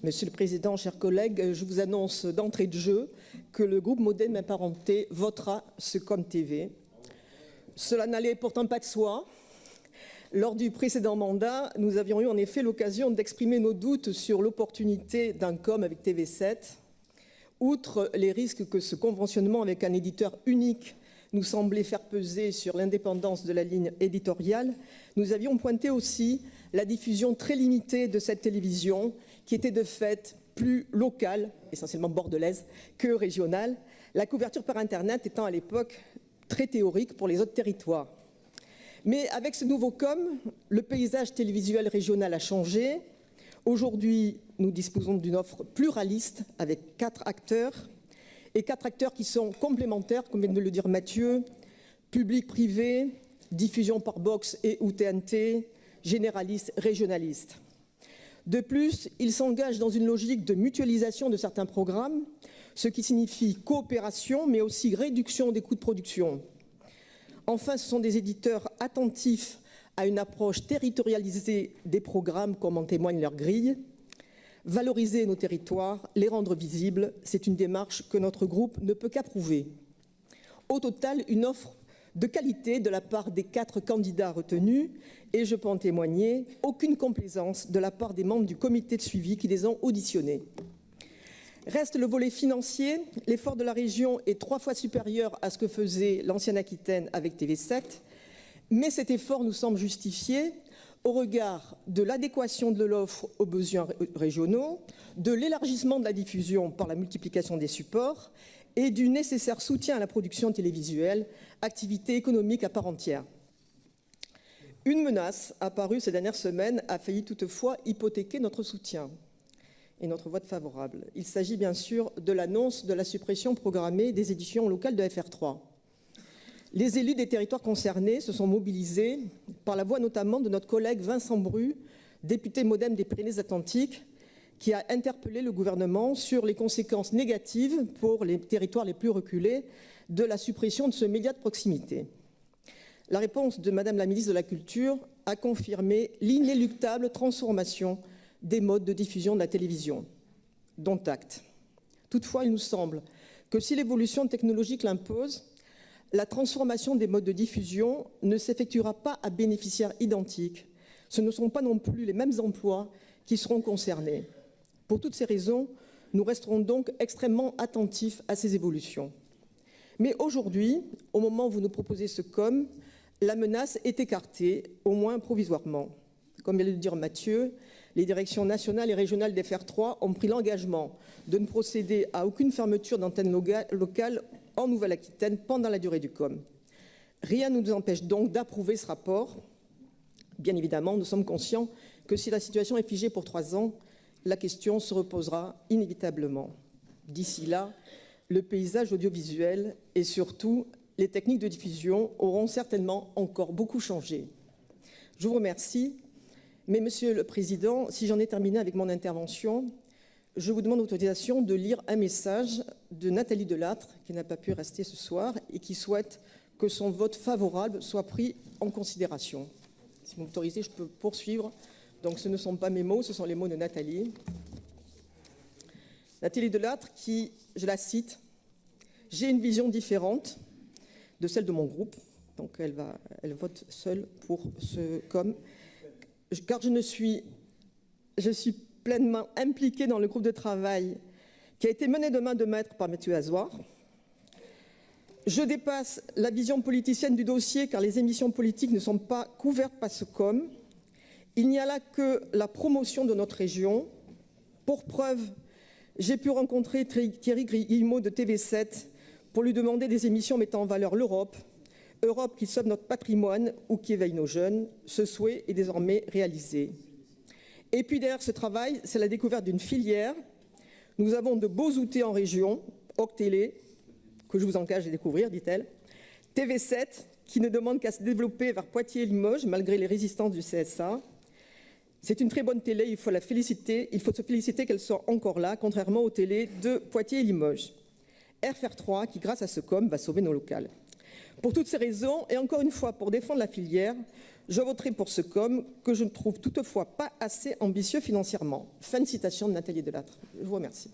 Monsieur le Président, chers collègues, je vous annonce d'entrée de jeu que le groupe Modem Apparenté votera ce Com TV. Cela n'allait pourtant pas de soi. Lors du précédent mandat, nous avions eu en effet l'occasion d'exprimer nos doutes sur l'opportunité d'un com avec TV7. Outre les risques que ce conventionnement avec un éditeur unique nous semblait faire peser sur l'indépendance de la ligne éditoriale, nous avions pointé aussi la diffusion très limitée de cette télévision qui était de fait plus locale, essentiellement bordelaise, que régionale, la couverture par Internet étant à l'époque très théorique pour les autres territoires. Mais avec ce nouveau com, le paysage télévisuel régional a changé. Aujourd'hui, nous disposons d'une offre pluraliste avec 4 acteurs, et 4 acteurs qui sont complémentaires, comme vient de le dire Mathieu, public, privé, diffusion par box et ou TNT, généraliste, régionaliste. De plus, ils s'engagent dans une logique de mutualisation de certains programmes, ce qui signifie coopération, mais aussi réduction des coûts de production. Enfin, ce sont des éditeurs attentifs à une approche territorialisée des programmes, comme en témoigne leur grille. Valoriser nos territoires, les rendre visibles, c'est une démarche que notre groupe ne peut qu'approuver. Au total, une offre de qualité de la part des 4 candidats retenus, et je peux en témoigner, aucune complaisance de la part des membres du comité de suivi qui les ont auditionnés. Reste le volet financier. L'effort de la région est 3 fois supérieur à ce que faisait l'ancienne Aquitaine avec TV7, mais cet effort nous semble justifié au regard de l'adéquation de l'offre aux besoins régionaux, de l'élargissement de la diffusion par la multiplication des supports et du nécessaire soutien à la production télévisuelle, activité économique à part entière. Une menace apparue ces dernières semaines a failli toutefois hypothéquer notre soutien et notre vote favorable. Il s'agit bien sûr de l'annonce de la suppression programmée des éditions locales de FR3. Les élus des territoires concernés se sont mobilisés par la voix notamment de notre collègue Vincent Bru, député Modem des Pyrénées-Atlantiques, qui a interpellé le gouvernement sur les conséquences négatives pour les territoires les plus reculés de la suppression de ce média de proximité. La réponse de Madame la ministre de la Culture a confirmé l'inéluctable transformation des modes de diffusion de la télévision, dont acte. Toutefois, il nous semble que si l'évolution technologique l'impose, la transformation des modes de diffusion ne s'effectuera pas à bénéficiaires identiques. Ce ne sont pas non plus les mêmes emplois qui seront concernés. Pour toutes ces raisons, nous resterons donc extrêmement attentifs à ces évolutions. Mais aujourd'hui, au moment où vous nous proposez ce com, la menace est écartée, au moins provisoirement. Comme vient de le dire Mathieu, les directions nationales et régionales des FR3 ont pris l'engagement de ne procéder à aucune fermeture d'antenne locale en Nouvelle-Aquitaine pendant la durée du com. Rien ne nous empêche donc d'approuver ce rapport. Bien évidemment, nous sommes conscients que si la situation est figée pour 3 ans, la question se reposera inévitablement. D'ici là, le paysage audiovisuel et surtout les techniques de diffusion auront certainement encore beaucoup changé. Je vous remercie. Mais Monsieur le Président, si j'en ai terminé avec mon intervention, je vous demande l'autorisation de lire un message de Nathalie Delattre, qui n'a pas pu rester ce soir et qui souhaite que son vote favorable soit pris en considération. Si vous m'autorisez, je peux poursuivre. Donc ce ne sont pas mes mots, ce sont les mots de Nathalie. Nathalie Delattre qui, je la cite, « J'ai une vision différente de celle de mon groupe ». Donc elle vote seule pour ce com. Car je suis pleinement impliquée dans le groupe de travail qui a été mené de main de maître par Mathieu Azoir. Je dépasse la vision politicienne du dossier car les émissions politiques ne sont pas couvertes par ce com. Il n'y a là que la promotion de notre région. Pour preuve, j'ai pu rencontrer Thierry Guillemot de TV7 pour lui demander des émissions mettant en valeur l'Europe, Europe qui sauve notre patrimoine ou qui éveille nos jeunes. Ce souhait est désormais réalisé. Et puis derrière ce travail, c'est la découverte d'une filière. Nous avons de beaux outils en région, Octélé, que je vous engage à découvrir, dit-elle, TV7, qui ne demande qu'à se développer vers Poitiers et Limoges, malgré les résistances du CSA. C'est une très bonne télé, il faut se féliciter qu'elle soit encore là, contrairement aux télés de Poitiers et Limoges. FR3, qui grâce à ce com, va sauver nos locales. Pour toutes ces raisons, et encore une fois pour défendre la filière, je voterai pour ce COM que je ne trouve toutefois pas assez ambitieux financièrement. Fin de citation de Nathalie Delattre. Je vous remercie.